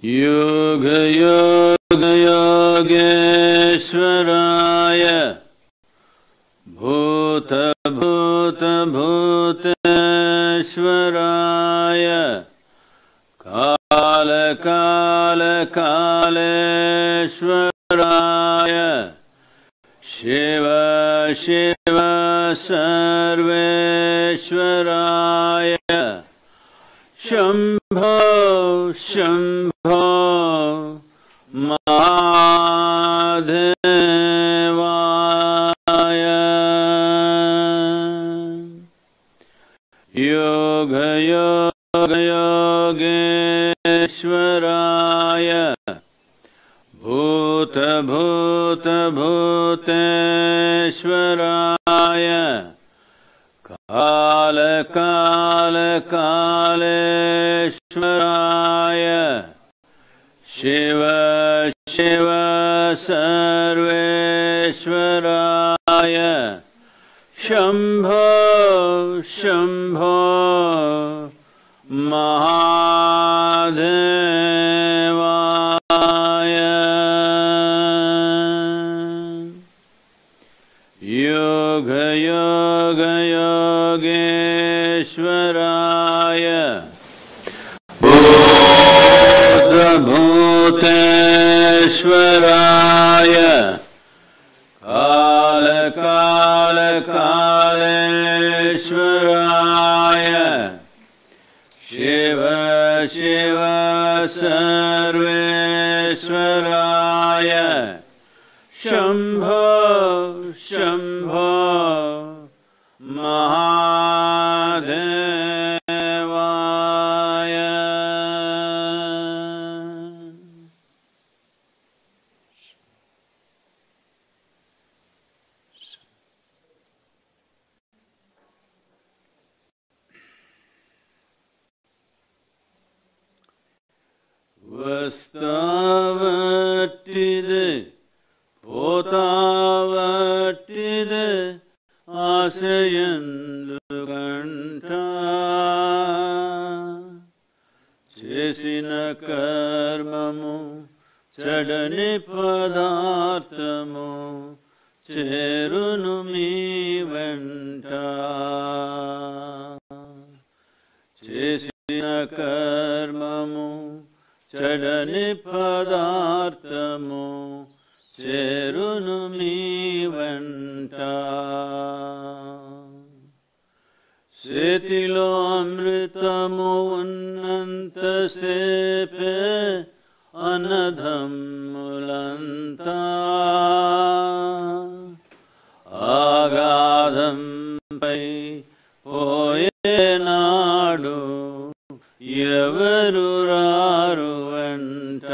Yoga Yoga Yogeshwaraya Bhuta Bhuta Bhuteshwaraya Kala Kala Kaleshwaraya Shiva Shiva Sarveshwaraya Shambho Shambho Mahadevaya Yoga Yoga Yogeshwaraya Bhuta Bhuta Bhuteshwaraya Kala Kala Kaleshwaraya Shiva Shiva Sarveshwaraya Shambho Shambho Mahadevaya Yoga Yoga Yogeshwaraya Bhuta Bhuteshwaraya Kala Kala Kaleshwaraya Shiva Shiva Sarveshwaraya Shambho Shambho Mahadevaya Vastavatide Potavatide Asayandu Kanta Chesina Karmamu Chadani Padarthamu Cherunumi Venta Chesina Karmamu Chadani Padarthamu Cherunumi వెంట చేతిలో అమృతము ఉన్నంతసేపే అన్నదమ్ములంతా ఆగాధంపై పోయేనాడు ఎవరు రారు వెంట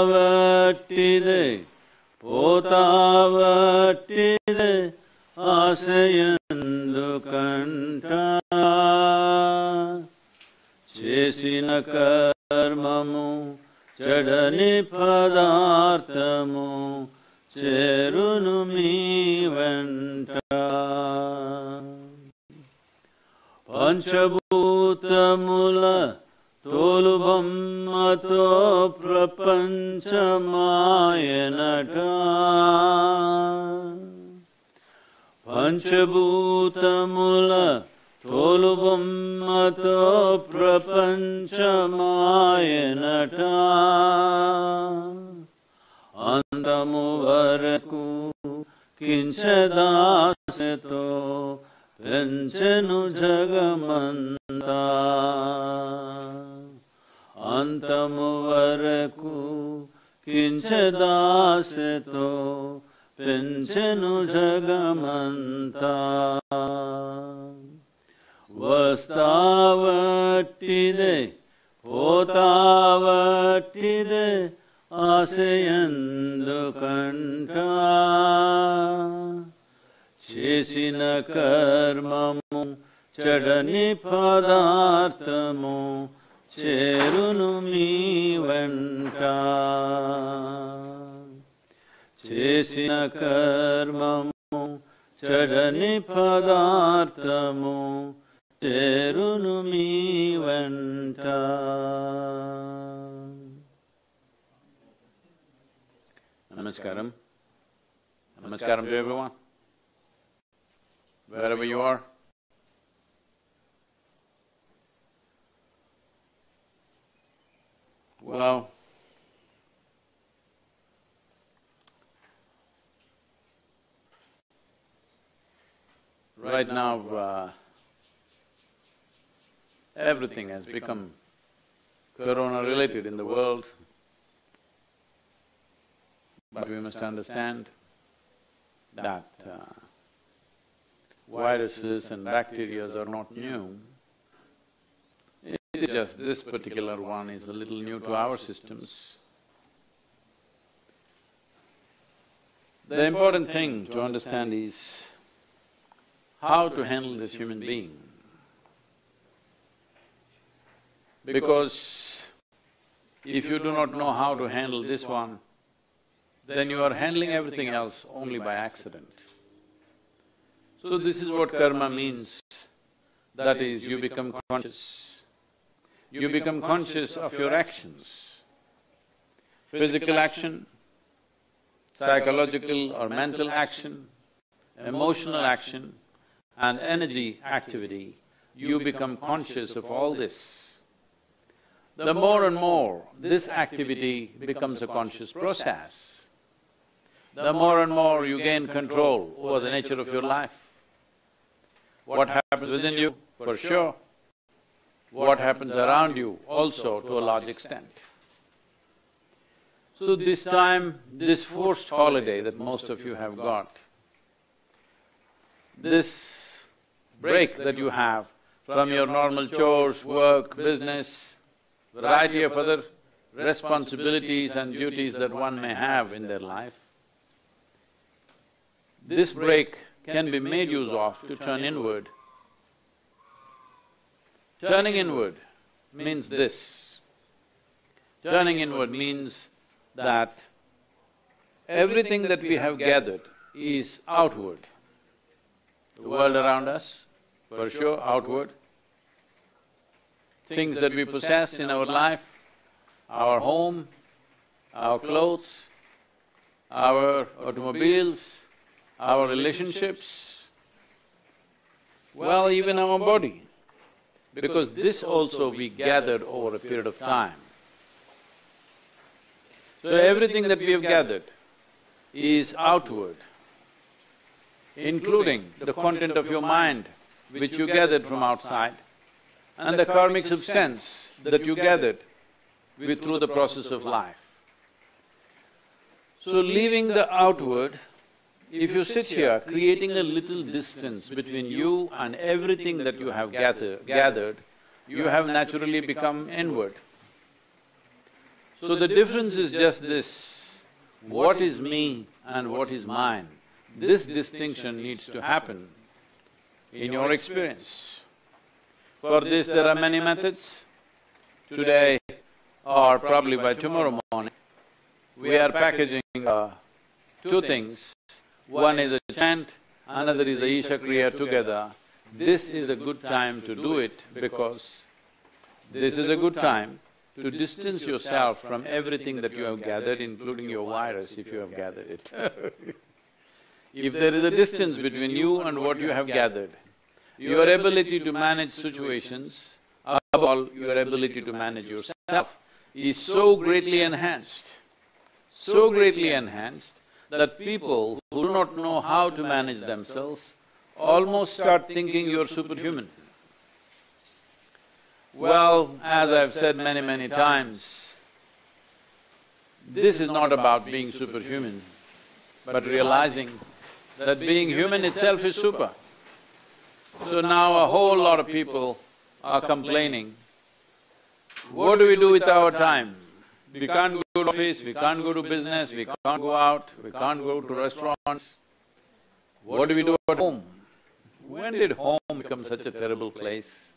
వస్తావట్టిదే పోతావట్టిదే ఆశయందుకంట చేసిన కర్మము చెడని పదార్థము చేరును మీ వెంట పంచభూతముల తోలుబొమ్మతో ప్రపంచమాయనట పంచభూతముల తోలుబొమ్మతో ప్రపంచమాయనట అంతము వరకు కించదాసతో పెంచెను జగమంతా అంతము వరకు కించదాసతో పెంచెను జగమంతా వస్తావట్టిదే పోతావట్టిదే ఆశయందుకంట చేసిన కర్మము చెడని పదార్థము చేరును మీ వెంట చేసిన కర్మము చెడని పదార్థము చేరును మీ వెంట. Namaskaram. Namaskaram to everyone, wherever you are. Well, right now, everything has become corona-related in the world, but we must understand that viruses and bacteria are not new. It is just this particular one is a little new to our systems. The important thing to understand is how to handle this human being. Because if you do not know how to handle this one, then you are handling everything else only by accident. So this is what karma means, that is, you become conscious. You become conscious of your actions. Physical action, psychological or mental action, emotional action and energy activity, you become conscious of all this. The more and more this activity becomes a conscious process, the more and more you gain control over the nature of your life. What happens within you, for sure. What happens around you, also to a large extent. So this time, this forced holiday that most of you have got, this break that you have from your normal chores, work, business, variety of other responsibilities and duties that one may have in their life, this break can be made use of to turn inward. Turning inward means this. Turning inward means that everything that we have gathered is outward. The world around us, for sure, outward. Things that we possess in our life, our home, our clothes, our automobiles, our relationships, well, even our body. Because this also we gathered over a period of time. So everything that we have gathered is outward, including the content of your mind, which you gathered from outside, and the karmic substance that you gathered through the process of life. So leaving the outward, if you sit here creating a little distance between you and everything that you have gathered, you have naturally become inward. So the difference is just this, what is me and what is mine. This distinction needs to happen in your experience. For this there are many methods. Today or probably by tomorrow morning, we are packaging two things. One is a chant, another is a Isha Kriya together. This is a good time to do it because this is a good time to distance yourself from everything that you have gathered, including your virus, if you have gathered it. If there is a distance between you and what you have gathered, your ability to manage situations, above all, your ability to manage yourself is so greatly enhanced that people who do not know how to manage themselves almost start thinking you're superhuman. Well, as I've said many times, this is not about being superhuman, but realizing that being human itself is super. So now a whole lot of people are complaining, what do we do with our time? We can't go to office, we can't go to business, we can't go out, we can't go to restaurants. What do we do at home? When did home become such a terrible place?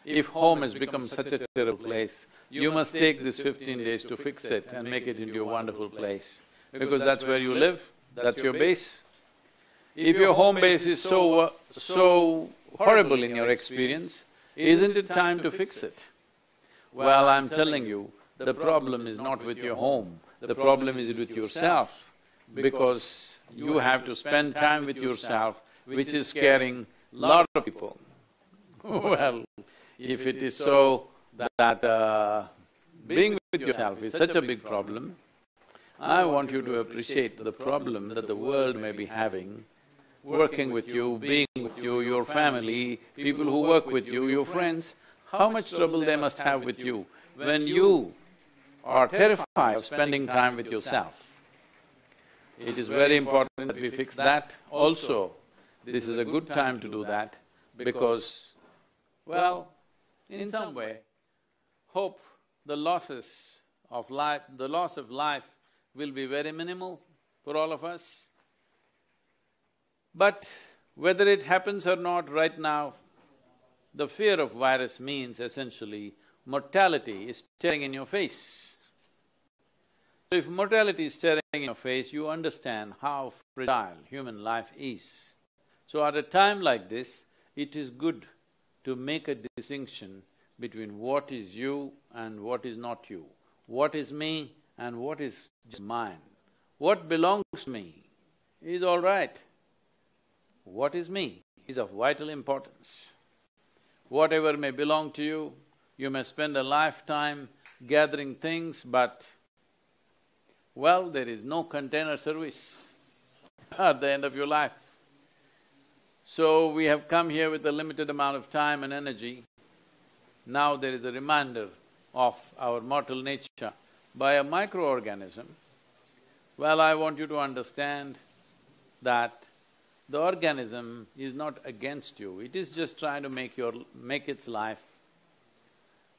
If home has become such a terrible place, you must take this 15 days to fix it and make it into a wonderful place, because that's where you live, that's your base. If your home base is so horrible in your experience, isn't it time to fix it? Well, I'm telling you, the problem is not with your home, the problem is with yourself, because you have to spend time with yourself, which is scaring a lot of people. Well, if it is so that being with yourself is such a big problem, I want you to appreciate the problem that the world may be having, working with you, being with you, your family, people who work with you, your friends, how much trouble they must have with you when you are terrified of spending time with yourself. It is very important that we fix that also. This is a good time to do that because, well, in some way, hope the loss of life will be very minimal for all of us. But whether it happens or not right now, the fear of virus means essentially mortality is staring in your face. So if mortality is staring in your face, you understand how fragile human life is. So at a time like this, it is good to make a distinction between what is you and what is not you, what is me and what is just mine. What belongs to me is all right. What is me is of vital importance. Whatever may belong to you, you may spend a lifetime gathering things, but well, there is no container service at the end of your life. So we have come here with a limited amount of time and energy. Now there is a reminder of our mortal nature by a microorganism. Well, I want you to understand that the organism is not against you, it is just trying to make its life.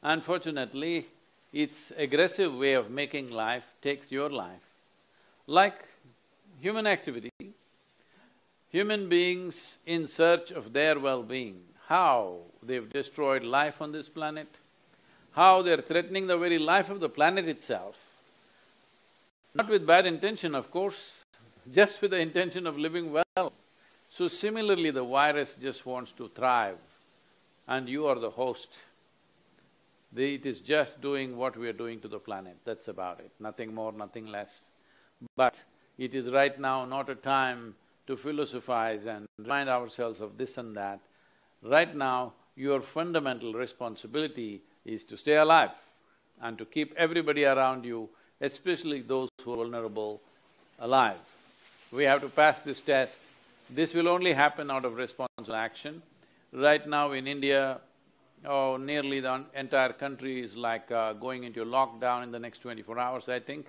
Unfortunately, its aggressive way of making life takes your life. Like human activity, human beings in search of their well-being, how they've destroyed life on this planet, how they're threatening the very life of the planet itself. Not with bad intention, of course, just with the intention of living well. So similarly, the virus just wants to thrive and you are the host. It is just doing what we are doing to the planet, that's about it, nothing more, nothing less. But it is right now not a time to philosophize and remind ourselves of this and that. Right now, your fundamental responsibility is to stay alive and to keep everybody around you especially those who are vulnerable, alive. We have to pass this test. This will only happen out of responsible action. Right now in India, nearly the entire country is like going into lockdown in the next 24 hours, I think.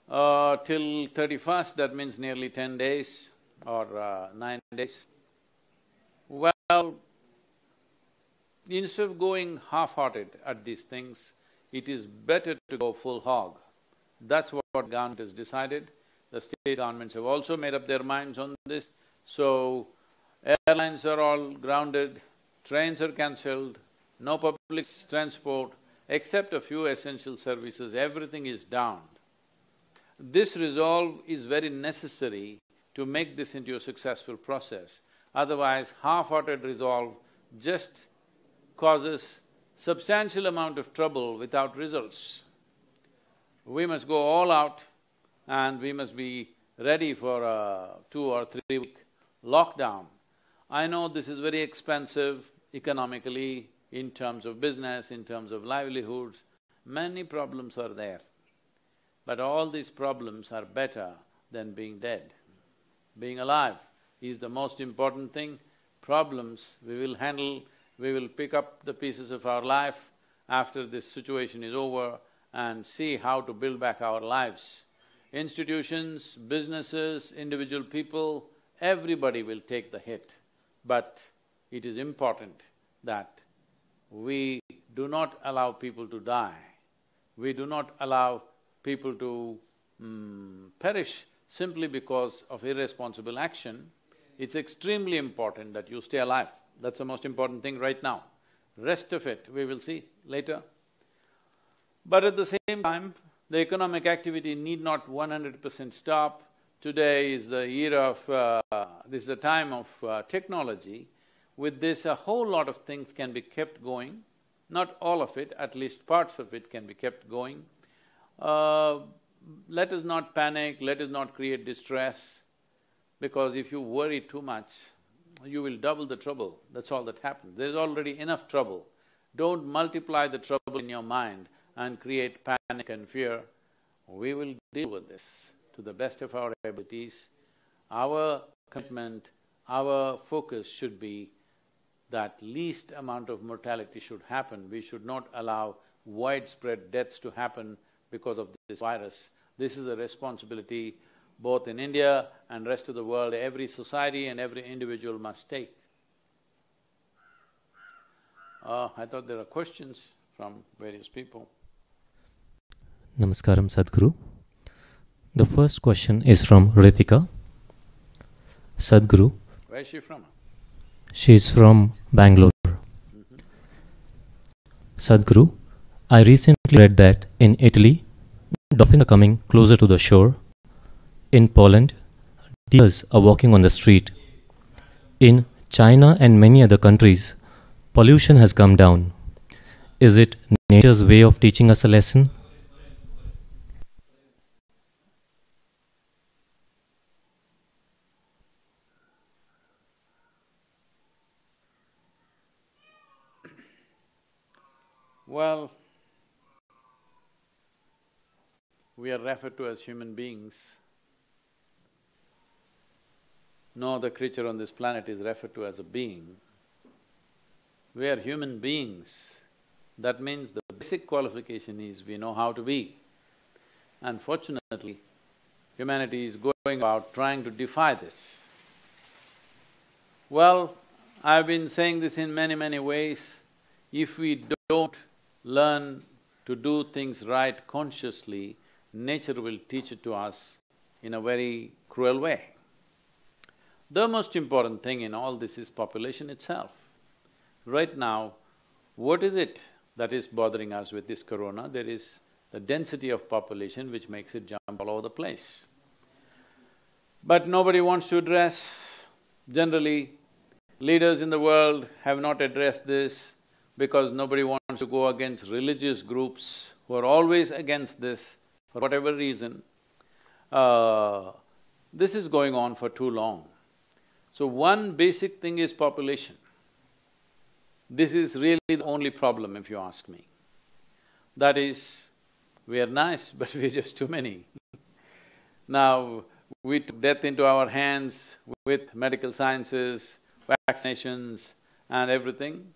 Till 31st, that means nearly 10 days or 9 days. Well, instead of going half-hearted at these things, it is better to go full hog. That's what government has decided. The state governments have also made up their minds on this. So, airlines are all grounded, trains are cancelled, no public transport, except a few essential services, everything is down. This resolve is very necessary to make this into a successful process. Otherwise, half-hearted resolve just causes substantial amount of trouble without results. We must go all out and we must be ready for a 2 or 3 week lockdown. I know this is very expensive economically, in terms of business, in terms of livelihoods, many problems are there. But all these problems are better than being dead. Being alive is the most important thing. Problems we will handle, we will pick up the pieces of our life after this situation is over and see how to build back our lives. Institutions, businesses, individual people, everybody will take the hit. But it is important that we do not allow people to die. We do not allow people to perish simply because of irresponsible action. It's extremely important that you stay alive. That's the most important thing right now. Rest of it, we will see later. But at the same time, the economic activity need not 100% stop. Today is the era of… this is a time of technology. With this, a whole lot of things can be kept going. Not all of it, at least parts of it can be kept going. Let us not panic, let us not create distress, because if you worry too much, you will double the trouble, that's all that happens. There's already enough trouble. Don't multiply the trouble in your mind and create panic and fear. We will deal with this to the best of our abilities. Our commitment, our focus should be that least amount of mortality should happen. We should not allow widespread deaths to happen because of this virus. This is a responsibility both in India and rest of the world, every society and every individual must take. I thought there are questions from various people. Namaskaram, Sadhguru. The first question is from Ritika. Sadhguru. Where is she from? She is from Bangalore. Sadhguru, I recently read that in Italy, dolphins are coming closer to the shore. In Poland, deers are walking on the street. In China and many other countries, pollution has come down. Is it nature's way of teaching us a lesson? Well, we are referred to as human beings. No other creature on this planet is referred to as a being. We are human beings. That means the basic qualification is we know how to be. Unfortunately, humanity is going about trying to defy this. Well, I've been saying this in many ways. If we don't learn to do things right consciously, nature will teach it to us in a very cruel way. The most important thing in all this is population itself. Right now, what is it that is bothering us with this corona? There is the density of population which makes it jump all over the place. But nobody wants to address. Generally, leaders in the world have not addressed this because nobody wants to go against religious groups who are always against this for whatever reason. This is going on for too long. So one basic thing is population. This is really the only problem if you ask me. That is, We are nice, but we're just too many. Now, we took death into our hands with medical sciences, vaccinations and everything.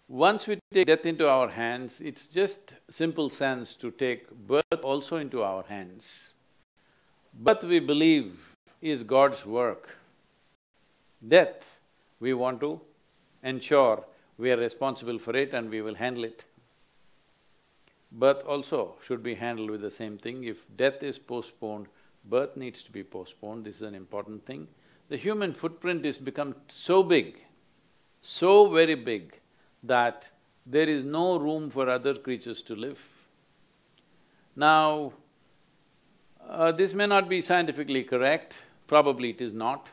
Once we take death into our hands, it's just simple sense to take birth also into our hands. Birth, we believe, is God's work. Death, we want to ensure we are responsible for it and we will handle it. Birth also should be handled with the same thing. If death is postponed, birth needs to be postponed, this is an important thing. The human footprint is become so big, so very big, that there is no room for other creatures to live. Now, this may not be scientifically correct, probably it is not,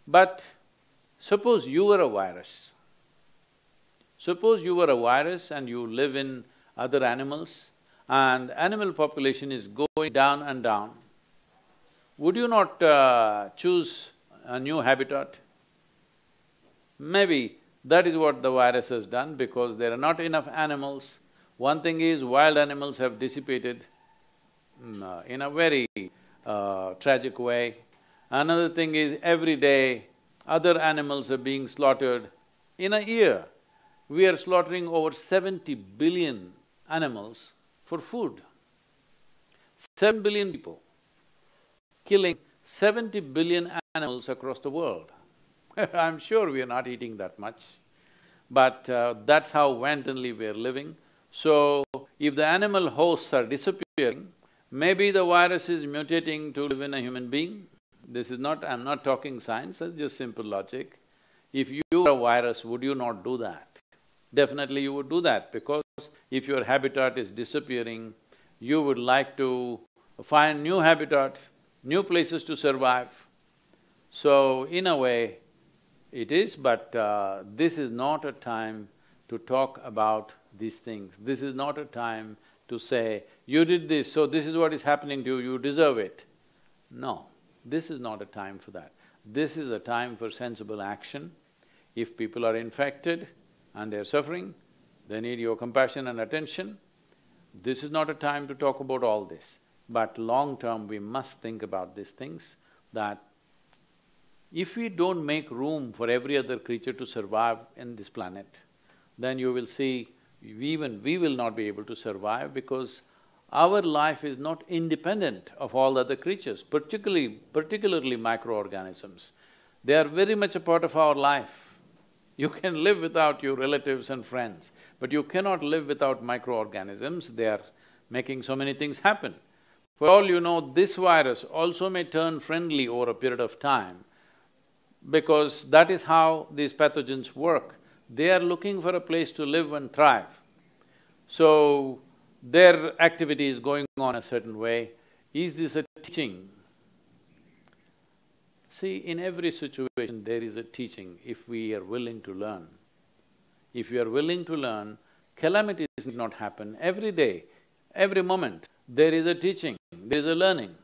but suppose you were a virus. Suppose you were a virus and you live in other animals and animal population is going down and down. Would you not choose a new habitat? Maybe that is what the virus has done because there are not enough animals. One thing is, wild animals have dissipated in a very tragic way. Another thing is, every day other animals are being slaughtered. In a year, we are slaughtering over 70 billion animals for food. 7 billion people, killing 70 billion animals across the world. I'm sure we are not eating that much, but that's how wantonly we are living. So, if the animal hosts are disappearing, maybe the virus is mutating to live in a human being. This is not… I'm not talking science, that's just simple logic. If you were a virus, would you not do that? Definitely you would do that because if your habitat is disappearing, you would like to find new habitat, new places to survive. So, in a way, it is, but this is not a time to talk about these things. This is not a time to say, you did this, so this is what is happening to you, you deserve it. No, this is not a time for that. This is a time for sensible action. If people are infected and they're suffering, they need your compassion and attention. This is not a time to talk about all this. But long term, we must think about these things, that if we don't make room for every other creature to survive in this planet, then you will see even we will not be able to survive because our life is not independent of all other creatures, particularly microorganisms. They are very much a part of our life. You can live without your relatives and friends, but you cannot live without microorganisms, they are making so many things happen. For all you know, this virus also may turn friendly over a period of time, because that is how these pathogens work. They are looking for a place to live and thrive. So, their activity is going on a certain way. Is this a teaching? See, in every situation there is a teaching if we are willing to learn. If you are willing to learn, calamities need not happen. Every day, every moment, there is a teaching, there is a learning.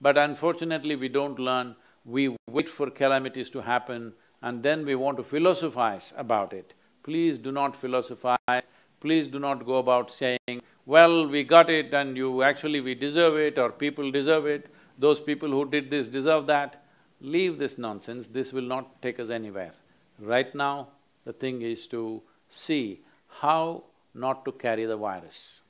But unfortunately, we don't learn. We wait for calamities to happen and then we want to philosophize about it. Please do not philosophize, please do not go about saying, well, we got it and we deserve it or people deserve it, those people who did this deserve that. Leave this nonsense, this will not take us anywhere. Right now, the thing is to see how not to carry the virus.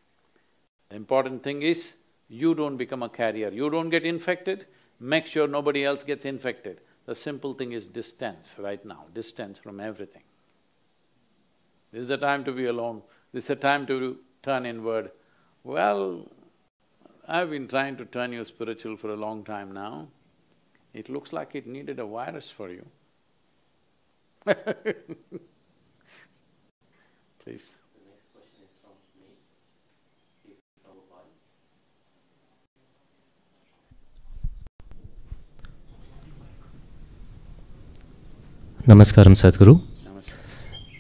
The important thing is, you don't become a carrier, you don't get infected, make sure nobody else gets infected. The simple thing is distance right now, distance from everything. This is a time to be alone, this is a time to turn inward. Well, I've been trying to turn you spiritual for a long time now. It looks like it needed a virus for you. Please. The next question is from me. He's from Bhopal. Namaskaram, Sadhguru. Namaskar.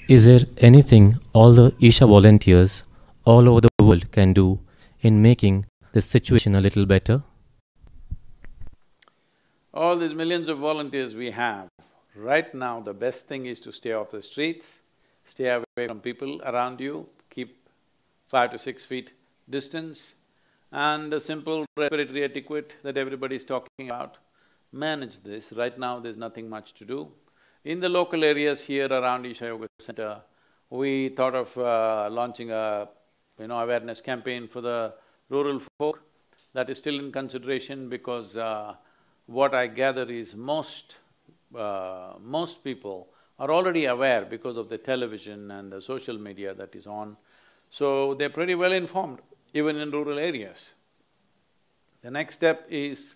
Is there anything all the Isha volunteers all over the world can do in making the situation a little better? All these millions of volunteers we have, right now the best thing is to stay off the streets, stay away from people around you, keep 5 to 6 feet distance, and a simple respiratory etiquette that everybody is talking about. Manage this. Right now there's nothing much to do. In the local areas here around Isha Yoga Center, we thought of launching a awareness campaign for the rural folk. That is still in consideration because what I gather is most people are already aware because of the television and the social media that is on. So they're pretty well informed, even in rural areas. The next step is,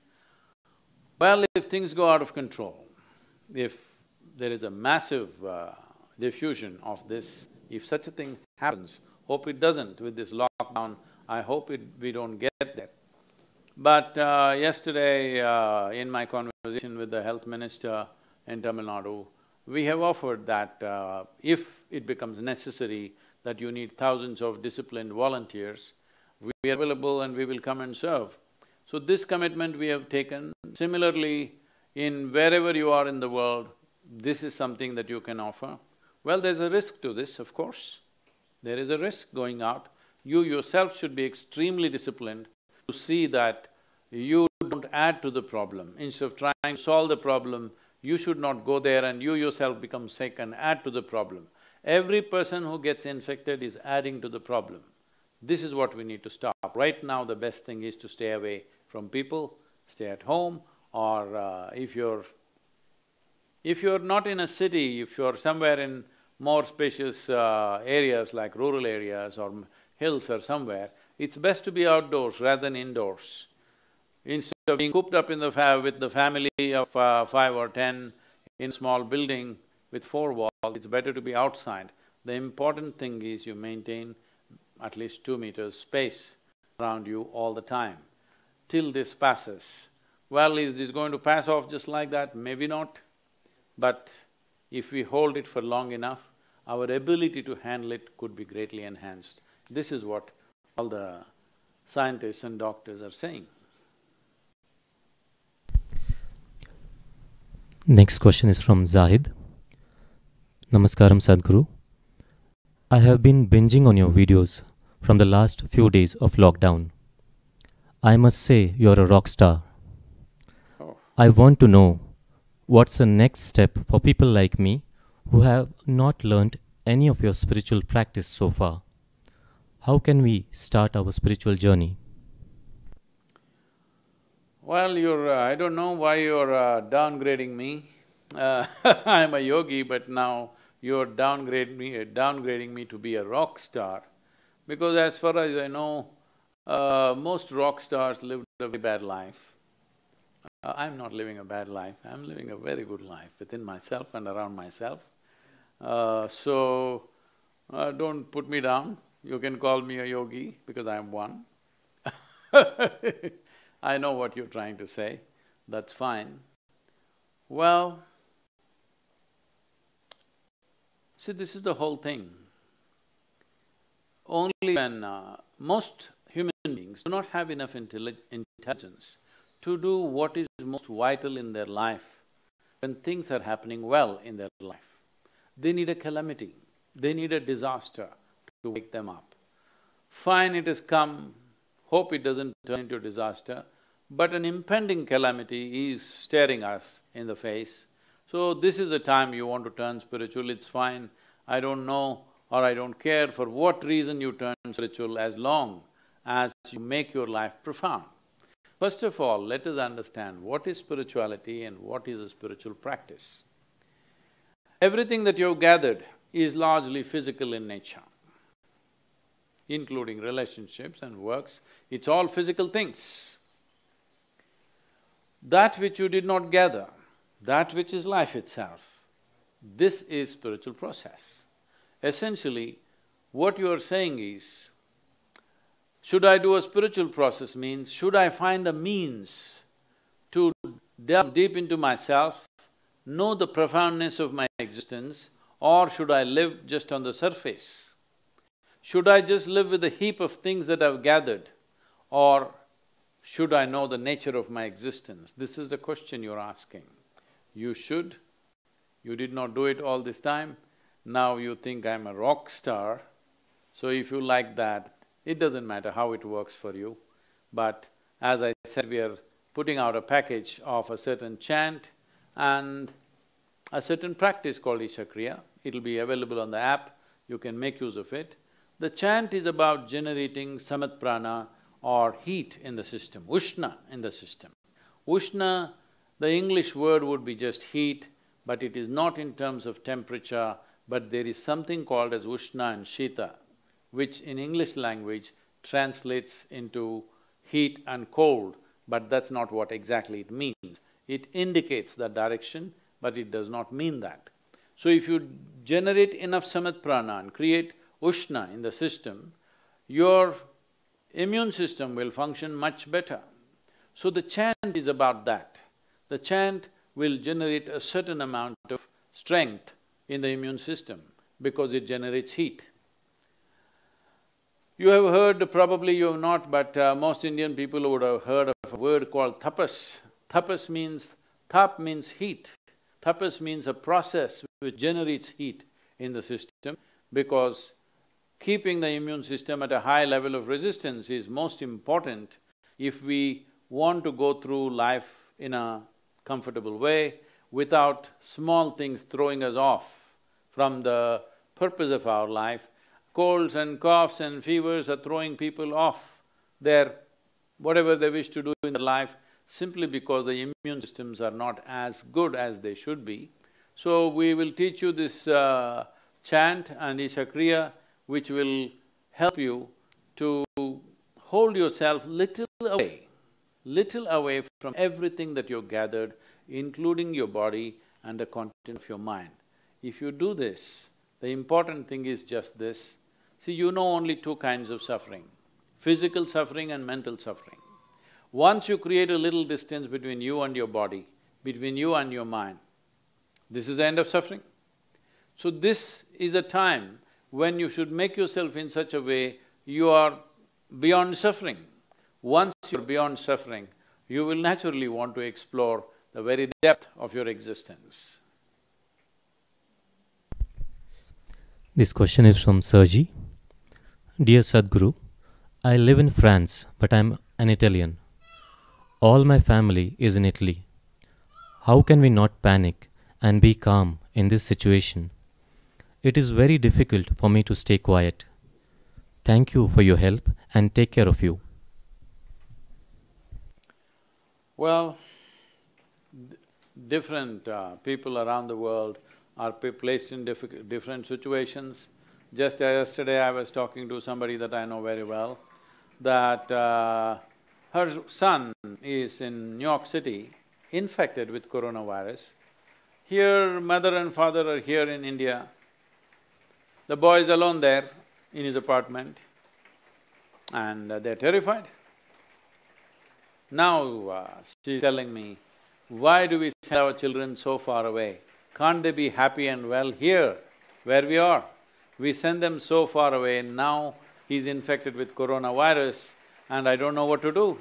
well, if things go out of control, if there is a massive diffusion of this, if such a thing happens, hope it doesn't with this lockdown, I hope we don't get there. But yesterday, in my conversation with the health minister in Tamil Nadu, we have offered that if it becomes necessary that you need thousands of disciplined volunteers, we are available and we will come and serve. So this commitment we have taken. Similarly, in wherever you are in the world, this is something that you can offer. Well, there's a risk to this, of course. There is a risk going out. You yourself should be extremely disciplined to see that you don't add to the problem. Instead of trying to solve the problem, you should not go there and you yourself become sick and add to the problem. Every person who gets infected is adding to the problem. This is what we need to stop. Right now, the best thing is to stay away from people, stay at home, or if you're not in a city, if you're somewhere in more spacious areas like rural areas or hills or somewhere, it's best to be outdoors rather than indoors. Instead of being cooped up in with the family of 5 or 10 in a small building with 4 walls, it's better to be outside. The important thing is you maintain at least 2 meters space around you all the time, till this passes. Well, is this going to pass off just like that? Maybe not. But if we hold it for long enough, our ability to handle it could be greatly enhanced. This is what all the scientists and doctors are saying. Next question is from Zahid. Namaskaram Sadhguru. I have been binging on your videos from the last few days of lockdown. I must say you're a rock star. Oh. I want to know what's the next step for people like me who have not learnt any of your spiritual practice so far. How can we start our spiritual journey? Well, I don't know why you're downgrading me. I'm a yogi, but now you're downgrading me to be a rock star. Because as far as I know, most rock stars lived a very bad life. I'm not living a bad life, I'm living a very good life within myself and around myself. Don't put me down. You can call me a yogi because I'm one. I know what you're trying to say, that's fine. Well, see, this is the whole thing. Only when most human beings do not have enough intelligence to do what is most vital in their life, when things are happening well in their life. They need a calamity, they need a disaster to wake them up. Fine, it has come, hope it doesn't turn into a disaster, but an impending calamity is staring us in the face. So this is the time you want to turn spiritual, it's fine. I don't know or I don't care for what reason you turn spiritual as long as you make your life profound. First of all, let us understand what is spirituality and what is a spiritual practice. Everything that you've gathered is largely physical in nature, including relationships and works, it's all physical things. That which you did not gather, that which is life itself, this is spiritual process. Essentially, what you are saying is, should I do a spiritual process means, should I find a means to delve deep into myself, know the profoundness of my existence, or should I live just on the surface? Should I just live with a heap of things that I've gathered, or should I know the nature of my existence? This is the question you're asking. You should. You did not do it all this time, now you think I'm a rock star, so if you like that, It doesn't matter how it works for you, but as I said, we are putting out a package of a certain chant and a certain practice called Isha Kriya. It'll be available on the app, you can make use of it. The chant is about generating samat prana or heat in the system, ushna in the system. Ushna, the English word would be just heat, but it is not in terms of temperature, but there is something called as ushna and shita, which in English language translates into heat and cold, but that's not what exactly it means. It indicates the direction, but it does not mean that. So if you generate enough samat prana and create ushna in the system, your immune system will function much better. So the chant is about that. The chant will generate a certain amount of strength in the immune system because it generates heat. You have heard, probably you have not, but most Indian people would have heard of a word called tapas. Tapas means… tap means heat. Tapas means a process which generates heat in the system because keeping the immune system at a high level of resistance is most important if we want to go through life in a comfortable way without small things throwing us off from the purpose of our life. Colds and coughs and fevers are throwing people off whatever they wish to do in their life simply because the immune systems are not as good as they should be. So we will teach you this chant and Isha Kriya, which will help you to hold yourself little away from everything that you've gathered, including your body and the content of your mind. If you do this, the important thing is just this. See, you know only two kinds of suffering, physical suffering and mental suffering. Once you create a little distance between you and your body, between you and your mind, this is the end of suffering. So this is a time when you should make yourself in such a way you are beyond suffering. Once you're beyond suffering, you will naturally want to explore the very depth of your existence. This question is from Sergi. Dear Sadhguru, I live in France, but I'm an Italian. All my family is in Italy. How can we not panic and be calm in this situation? It is very difficult for me to stay quiet. Thank you for your help and take care of you. Well, different people around the world are placed in different situations. Just yesterday I was talking to somebody that I know very well, that her son is in New York City, infected with coronavirus. Here, mother and father are here in India. The boy is alone there in his apartment and they're terrified. Now she's telling me, why do we send our children so far away? Can't they be happy and well here, where we are? We send them so far away, now he's infected with coronavirus and I don't know what to do.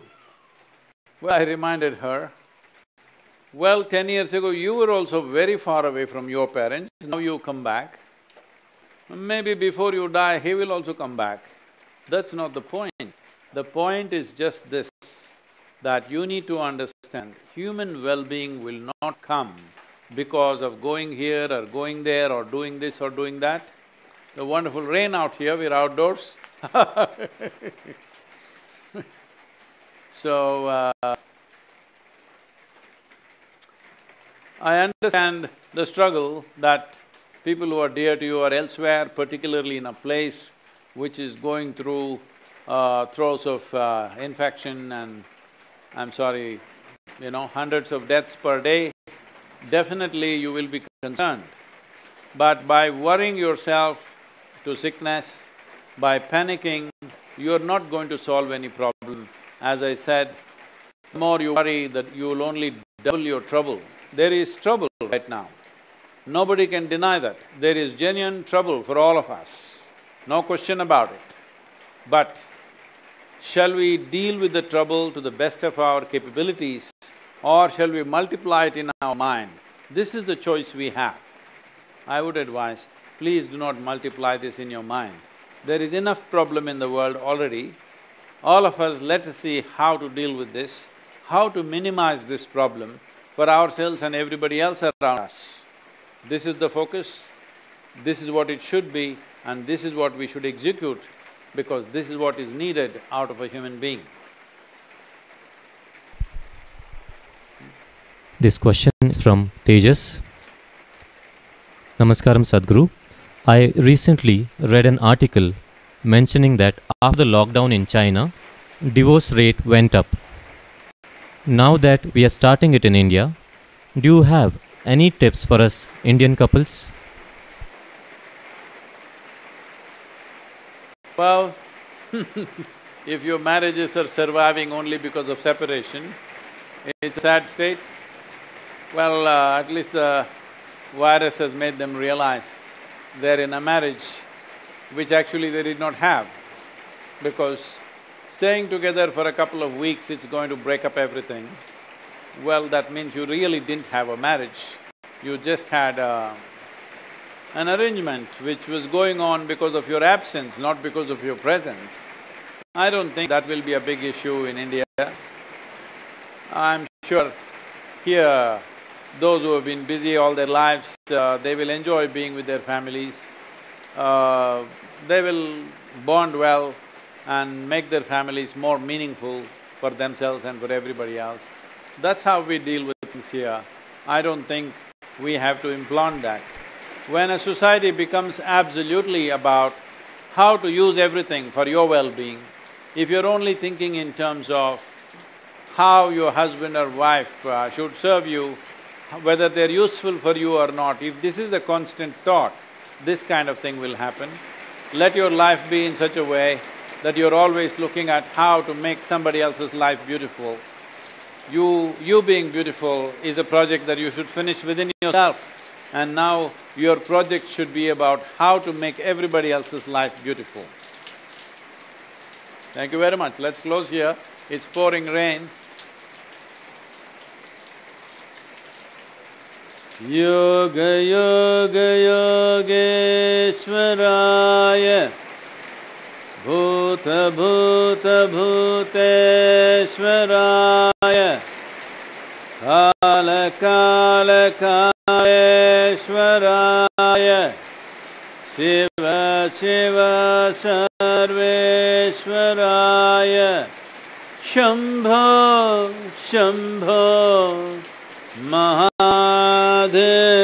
Well, I reminded her, well, 10 years ago you were also very far away from your parents, now you come back. Maybe before you die, he will also come back. That's not the point. The point is just this, that you need to understand, human well-being will not come because of going here or going there or doing this or doing that. The wonderful rain out here, we're outdoors So, I understand the struggle that people who are dear to you are elsewhere, particularly in a place which is going through throes of infection and I'm sorry, hundreds of deaths per day, definitely you will be concerned. But by worrying yourself to sickness, by panicking, you're not going to solve any problem. As I said, the more you worry, that you will only double your trouble. There is trouble right now. Nobody can deny that. There is genuine trouble for all of us, no question about it. But shall we deal with the trouble to the best of our capabilities or shall we multiply it in our mind? This is the choice we have. I would advise, please do not multiply this in your mind. There is enough problem in the world already. All of us, let us see how to deal with this, how to minimize this problem for ourselves and everybody else around us. This is the focus, this is what it should be, and this is what we should execute, because this is what is needed out of a human being. This question is from Tejas. Namaskaram Sadhguru. I recently read an article mentioning that after the lockdown in China, divorce rate went up. Now that we are starting it in India, do you have any tips for us Indian couples? Well, if your marriages are surviving only because of separation, it's a sad state. Well, at least the virus has made them realize they're in a marriage which actually they did not have, because staying together for a couple of weeks, it's going to break up everything. Well, that means you really didn't have a marriage, you just had an arrangement which was going on because of your absence, not because of your presence. I don't think that will be a big issue in India. I'm sure here, those who have been busy all their lives, they will enjoy being with their families. They will bond well and make their families more meaningful for themselves and for everybody else. That's how we deal with things here. I don't think we have to implant that. When a society becomes absolutely about how to use everything for your well-being, if you're only thinking in terms of how your husband or wife should serve you, whether they're useful for you or not, if this is a constant thought, this kind of thing will happen. Let your life be in such a way that you're always looking at how to make somebody else's life beautiful. You being beautiful is a project that you should finish within yourself, and now your project should be about how to make everybody else's life beautiful. Thank you very much. Let's close here. It's pouring rain. Yoga Yoga Yogeshwaraya Bhuta Bhuta Bhuteshwaraya Kala Kala Kaleshwaraya Shiva Shiva Sarveshwaraya Shambho Shambho Mahadeva